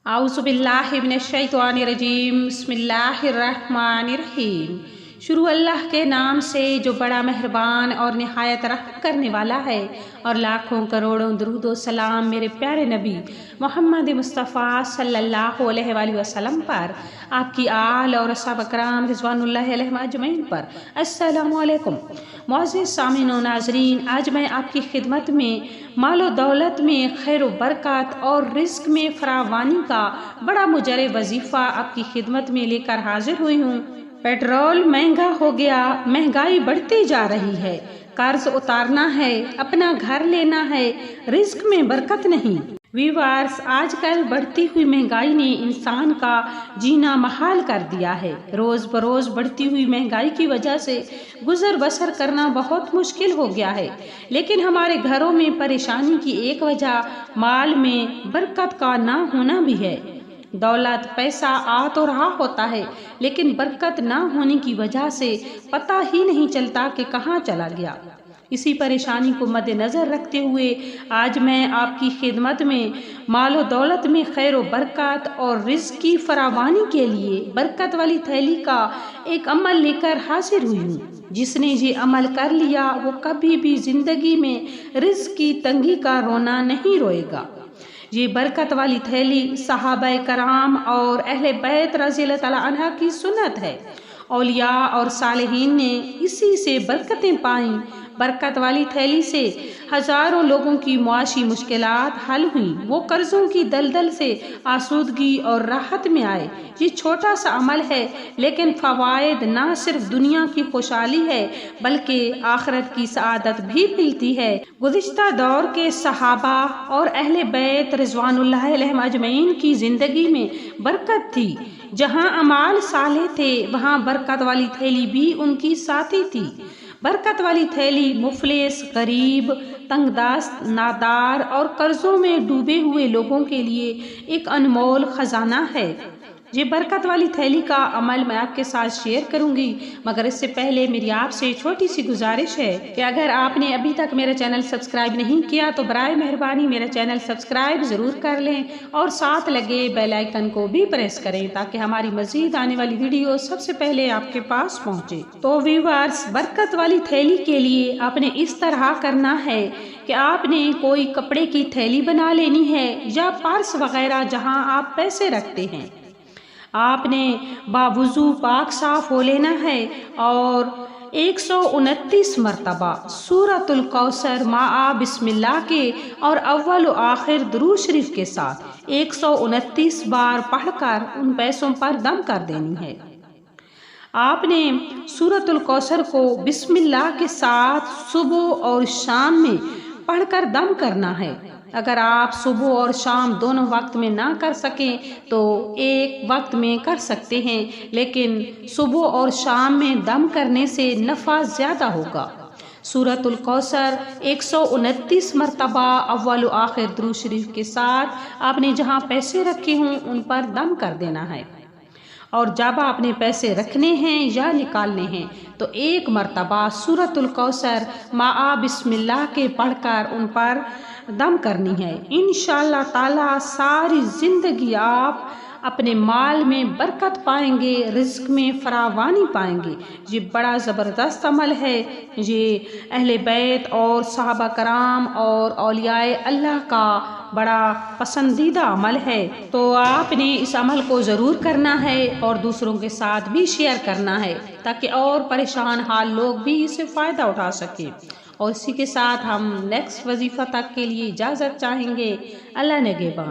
आउज़ुबिल्लाहि मिनश्शैतानिर्रजीम बिस्मिल्लाहिर्रहमानिर्रहीम। शुरू अल्लाह के नाम से जो बड़ा मेहरबान और निहायत रहम करने वाला है, और लाखों करोड़ों दुरूद व सलाम मेरे प्यारे नबी मोहम्मद मुस्तफ़ा सल्लल्लाहु अलैहि वसल्लम पर, आपकी आल और असहाब कराम रिज़वानुल्लाहि अलैहिम अजमईन पर। अस्सलामु अलैकुम मुअज़्ज़िज़ सामीन व नाज़रीन, आज मैं आपकी खिदमत में मालो दौलत में खैर बरकत और रिज़्क में फरावानी का बड़ा मुजरे वजीफ़ा आपकी खिदमत में लेकर हाजिर हुई हूँ। पेट्रोल महंगा हो गया, महंगाई बढ़ती जा रही है, कर्ज उतारना है, अपना घर लेना है, रिस्क में बरकत नहीं। व्यूअर्स, आजकल बढ़ती हुई महंगाई ने इंसान का जीना महाल कर दिया है। रोज बरोज बढ़ती हुई महंगाई की वजह से गुजर बसर करना बहुत मुश्किल हो गया है। लेकिन हमारे घरों में परेशानी की एक वजह माल में बरकत का ना होना भी है। दौलत पैसा आ तो रहा होता है, लेकिन बरकत ना होने की वजह से पता ही नहीं चलता कि कहाँ चला गया। इसी परेशानी को मद्देनज़र रखते हुए आज मैं आपकी खिदमत में मालो दौलत में खैर व बरकत और रिज़्क की फरावानी के लिए बरकत वाली थैली का एक अमल लेकर हाजिर हुई हूँ। जिसने ये अमल कर लिया वो कभी भी जिंदगी में रिज़्क की तंगी का रोना नहीं रोएगा। ये बरकत वाली थैली सहाबाए कराम और अहले बैत रज़ियल्लाहु तआला अन्हा की सुन्नत है। औलिया और सालिहीन ने इसी से बरकतें पाईं। बरकत वाली थैली से हजारों लोगों की मुआशी मुश्किलात हल हुई। वो कर्जों की दलदल से आसूदगी और राहत में आए। ये छोटा सा अमल है, लेकिन फवायद ना सिर्फ दुनिया की खुशहाली है बल्कि आखिरत की सआदत भी मिलती है। गुज़िश्ता दौर के सहाबा और अहले बैत रिज़वानुल्लाहि अलैहिम अजमईन की जिंदगी में बरकत थी। जहाँ अमाल साले थे, वहाँ बरकत वाली थैली भी उनकी साथी थी। बरकत वाली थैली मुफलिस, गरीब, तंगदस्त, नादार और कर्जों में डूबे हुए लोगों के लिए एक अनमोल खजाना है। ये बरकत वाली थैली का अमल मैं आपके साथ शेयर करूंगी, मगर इससे पहले मेरी आपसे छोटी सी गुजारिश है कि अगर आपने अभी तक मेरा चैनल सब्सक्राइब नहीं किया तो बराए मेहरबानी मेरा चैनल सब्सक्राइब ज़रूर कर लें और साथ लगे बेल आइकन को भी प्रेस करें ताकि हमारी मजीद आने वाली वीडियो सबसे पहले आपके पास पहुँचे। तो व्यूअर्स, बरकत वाली थैली के लिए आपने इस तरह करना है कि आपने कोई कपड़े की थैली बना लेनी है या पर्स वगैरह जहाँ आप पैसे रखते हैं। आपने बावुज़ू पाक साफ हो लेना है और 129 मरतबा सूरतुल कौसर माआ बिस्मिल्लाह के और अव्वल व आखिर दुरूद शरीफ के साथ 129 बार पढ़कर उन पैसों पर दम कर देनी है। आपने सूरतुल कौसर को बिस्मिल्लाह के साथ सुबह और शाम में पढ़कर दम करना है। अगर आप सुबह और शाम दोनों वक्त में ना कर सकें तो एक वक्त में कर सकते हैं, लेकिन सुबह और शाम में दम करने से नफ़ा ज़्यादा होगा। सूरतुल कौसर 129 मरतबा अव्वल व आखिर दुरूद शरीफ के साथ आपने जहाँ पैसे रखे हों उन पर दम कर देना है। और जब आपने पैसे रखने हैं या निकालने हैं तो एक मरतबा सूरतुल कौसर माआ बिस्मिल्लाह के पढ़कर उन पर दम करनी है। इंशाअल्लाह ताला सारी जिंदगी आप अपने माल में बरकत पाएंगे, रिज़्क में फरावानी पाएंगे। ये बड़ा ज़बरदस्त अमल है। ये अहले बैत और सहाबा कराम और औलियाए अल्लाह का बड़ा पसंदीदा अमल है। तो आपने इस अमल को ज़रूर करना है और दूसरों के साथ भी शेयर करना है ताकि और परेशान हाल लोग भी इससे फ़ायदा उठा सकें। और इसी के साथ हम नेक्स्ट वजीफ़ा तक के लिए इजाज़त चाहेंगे। अल्लाह निगहबान।